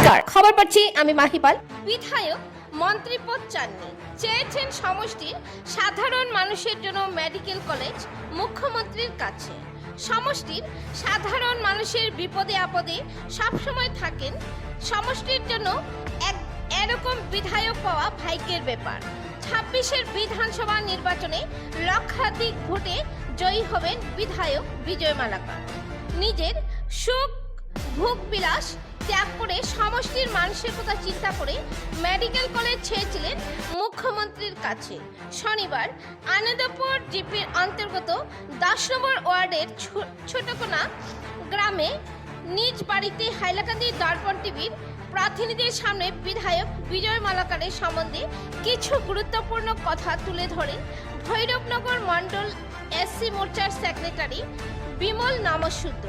নমস্কার, খবর পাচ্ছি আমি মাহিপাল। বিধায়ক মন্ত্রীপদ চাননি, চেয়েছেন সমষ্টির সাধারণ মানুষের জন্য মেডিকেল কলেজ মুখ্যমন্ত্রীর কাছে। সমষ্টির সাধারণ মানুষের বিপদে আপদে সবসময় থাকেন, সমষ্টির জন্য এরকম বিধায়ক পাওয়া ভাগ্যের ব্যাপার। 26-এর বিধানসভা নির্বাচনে লক্ষাধিক ভোটে জয়ী হবেন বিধায়ক বিজয় মালাকার। নিজের সুখ ভোগ বিলাস ত্যাগ করে সমষ্টির মানুষের কথা চিন্তা করে মেডিকেল কলেজ ছেড়েছিলেন মুখ্যমন্ত্রীর কাছে। শনিবার আনন্দপুর জিপির অন্তর্গত 10 নম্বর ওয়ার্ডের ছোটকোনা গ্রামে নিজ বাড়িতে হাইলাকান্দি দর্পণ টিভির প্রতিনিধির সামনে বিধায়ক বিজয় মালাকারের সম্বন্ধে কিছু গুরুত্বপূর্ণ কথা তুলে ধরেন ভৈরবনগর মণ্ডল এসসি মোর্চার সেক্রেটারি বিমল নামশূদ্র।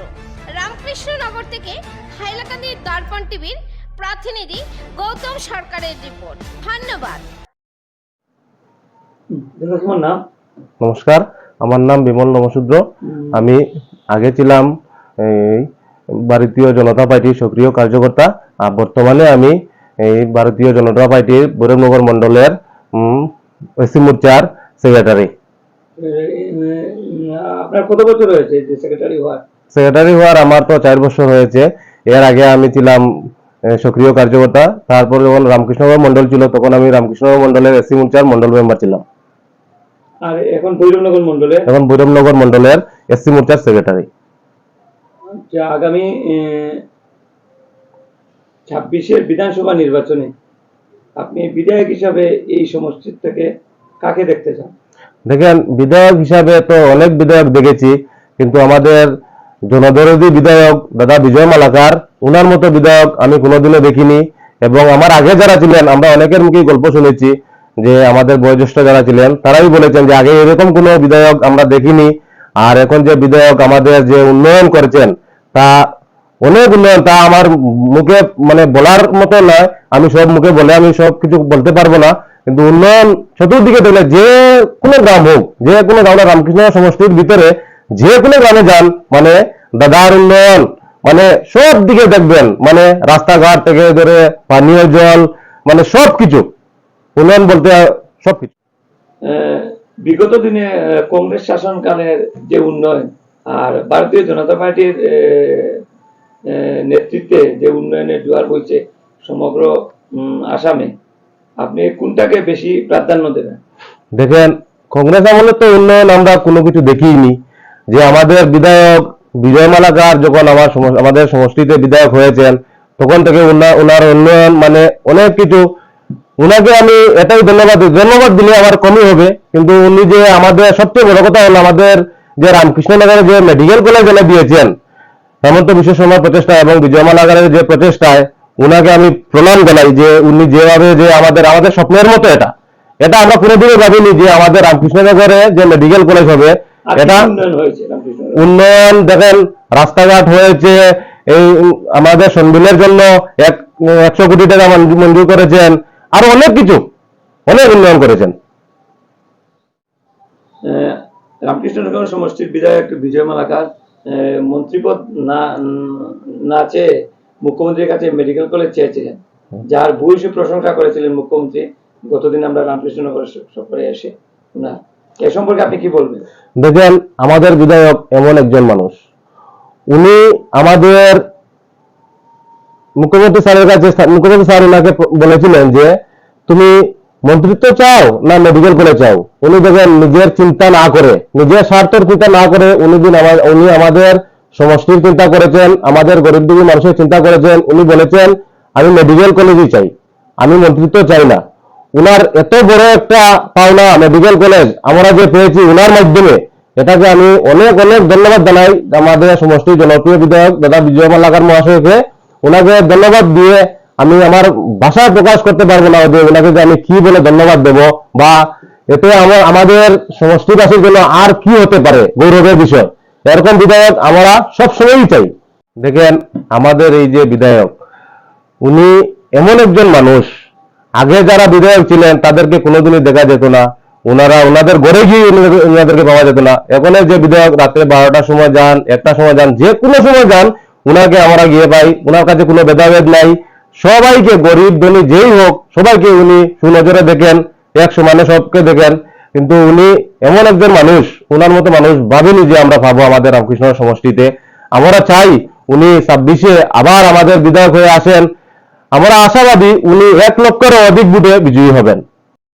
রামকৃষ্ণনগর থেকে হাইলাকান্দি দর্পণ টিভির প্রতিনিধি গৌতম সরকারের রিপোর্ট। ধন্যবাদ। নমস্কার, আমার নাম বিমল নমশূদ্র। আমি আগে ছিলাম ভারতীয় জনতা পার্টির সক্রিয় কার্যকর্তা, আর বর্তমানে আমি এই ভারতীয় জনতা পার্টির ভৈরবনগর মন্ডলের এসসি মোর্চার সেক্রেটারি। আপনার কত বছর হয়েছে যে সেক্রেটারি হওয়ার? সেক্রেটারি হওয়ার আমার তো 4 বছর হয়েছে। এর আগে আমি ছিলাম সক্রিয় কার্যকর্তা, তারপর যখন রামকৃষ্ণনগর মন্ডল ছিল তখন আমি রামকৃষ্ণনগর মন্ডলের এসসি মোর্চার মন্ডল মেম্বার ছিলাম। আর এখন ভৈরবনগর মন্ডলের এসসি মোর্চার সেক্রেটারি। আচ্ছা, আগামী 26-এর বিধানসভা নির্বাচনে আপনি বিধায়ক হিসাবে এই সমষ্টি থেকে কাকে দেখতে চান? দেখেন, বিধায়ক হিসাবে তো অনেক বিধায়ক দেখেছি, কিন্তু আমাদের জনদরদী বিধায়ক দাদা বিজয় মালাকার, উনার মতো বিধায়ক আমি কোনোদিনও দেখিনি। এবং আমার আগে যারা ছিলেন, আমরা অনেকের মুখেই গল্প শুনেছি যে আমাদের বয়োজ্যেষ্ঠ যারা ছিলেন তারাই বলেছেন যে আগে এরকম কোনো বিধায়ক আমরা দেখিনি। আর এখন যে বিধায়ক আমাদের যে উন্নয়ন করেছেন তা অনেক উন্নয়ন, তা আমার মুখে মানে বলার মতো নয়। আমি সব মুখে বলে আমি সব কিছু বলতে পারবো না, কিন্তু উন্নয়ন চতুর্দিকে দেখলে যে কোনো গ্রাম হোক, যে কোনো গ্রামে রামকৃষ্ণ সমষ্টির ভিতরে যে কোনো গ্রামে যান, মানে দাদার উন্নয়ন মানে সব দিকে দেখবেন, মানে রাস্তাঘাট থেকে ধরে পানীয় জল, মানে সবকিছু উন্নয়ন বলতে সবকিছু। বিগত দিনে কংগ্রেস শাসনকালের যে উন্নয়ন আর ভারতীয় জনতা পার্টির নেতৃত্বে যে উন্নয়নের জোয়ার বইছে সমগ্র আসামে, আপনি কোনটাকে বেশি প্রাধান্য দেবেন? দেখেন, কংগ্রেস আমলে তো উন্নয়ন আমরা কোনো কিছু দেখিনি। যে আমাদের বিধায়ক বিজয় মালাকার যখন আমাদের সমষ্টিতে বিধায়ক হয়েছেন তখন থেকে ওনার উন্নয়ন মানে অনেক কিছু, উনাকে আমি এটাই ধন্যবাদ দিলে আমার কমই হবে। কিন্তু উনি যে আমাদের সবচেয়ে বড় কথা হলো আমাদের যে রামকৃষ্ণনগরে যে মেডিকেল কলেজ এনে দিয়েছেন হেমন্ত বিশ্ব শর্মার প্রচেষ্টা এবং বিজয় মালাকারের যে প্রচেষ্টায় উনাকে আমি প্রণাম জানাই। যে উনি যেভাবে যে আমাদের স্বপ্নের মতো এটা আমরা কোনোদিনও ভাবিনি যে আমাদের রামকৃষ্ণনগরে যে মেডিকেল কলেজ হবে। এটা উন্নয়ন দেখেন, রাস্তাঘাট হয়েছে, এই আমাদের সন্ধিলের জন্য 100 কোটি টাকা মঞ্জুর করেছেন, আরো অনেক কিছু অনেক উন্নয়ন করেছেন। রামকৃষ্ণনগর সমষ্টির বিধায়ক বিজয় মালাকার মন্ত্রীপদ না চেয়ে মুখ্যমন্ত্রীর কাছে মেডিকেল কলেজ চেয়েছিলেন, যার ভূয়সী প্রশংসা করেছিলেন মুখ্যমন্ত্রী গতদিন আমরা রামকৃষ্ণনগর সফরে এসে। না, এ সম্পর্কে আপনি কি বলবেন? দেখেন, আমাদের বিধায়ক এমন একজন মানুষ, উনি আমাদের মুখ্যমন্ত্রী স্যার ওনাকে বলেছিলেন যে তুমি মন্ত্রিত্ব চাও না মেডিকেল কলেজ চাও। উনি দেখেন নিজের চিন্তা না করে, নিজের স্বার্থের চিন্তা না করে উনি আমাদের সমষ্টির চিন্তা করেছেন, আমাদের গরিব দুঃখী মানুষের চিন্তা করেছেন। উনি বলেছেন আমি মেডিকেল কলেজই চাই, আমি মন্ত্রিত্ব চাই না। উনার এত বড় একটা পাওনা মেডিকেল কলেজ আমরা যে পেয়েছি উনার মাধ্যমে, এটাকে আমি অনেক অনেক ধন্যবাদ জানাই আমাদের সমষ্টির জনপ্রিয় বিধায়ক দাদা বিজয় মালাকার মহাশয়কে। ওনাকে ধন্যবাদ দিয়ে আমি আমার ভাষায় প্রকাশ করতে পারবো না যে ওনাকে যে আমি কি বলে ধন্যবাদ দেব, বা এতে আমাদের সমষ্টিবাসীর জন্য আর কি হতে পারে গৌরবের বিষয়। এরকম বিধায়ক আমরা সবসময়ই চাই। দেখেন, আমাদের এই যে বিধায়ক, উনি এমন একজন মানুষ, আগে যারা বিধায়ক ছিলেন তাদেরকে কোনোদিনই দেখা যেত না, ওনাদের ঘরে গিয়ে ওনাদেরকে পাওয়া যেত না। এখন যে বিধায়ক রাত্রে 12টার সময় যান, 1টার সময় যান, যে কোনো সময় যান, উনাকে আমরা গিয়ে পাই। ওনার কাছে কোনো ভেদাভেদ নাই, সবাইকে, গরিব ধনী যেই হোক সবাইকে উনি সুনজরে দেখেন, এক সমানে সবকে দেখেন। কিন্তু উনি এমন একজন মানুষ, ওনার মতো মানুষ ভাবিনি যে আমরা পাবো আমাদের রামকৃষ্ণ সমষ্টিতে। আমরা চাই উনি 26-এ আবার আমাদের বিধায়ক হয়ে আসেন। আমরা আশাবাদী উনি 1 লক্ষেরও অধিক ভোটে বিজয়ী হবেন।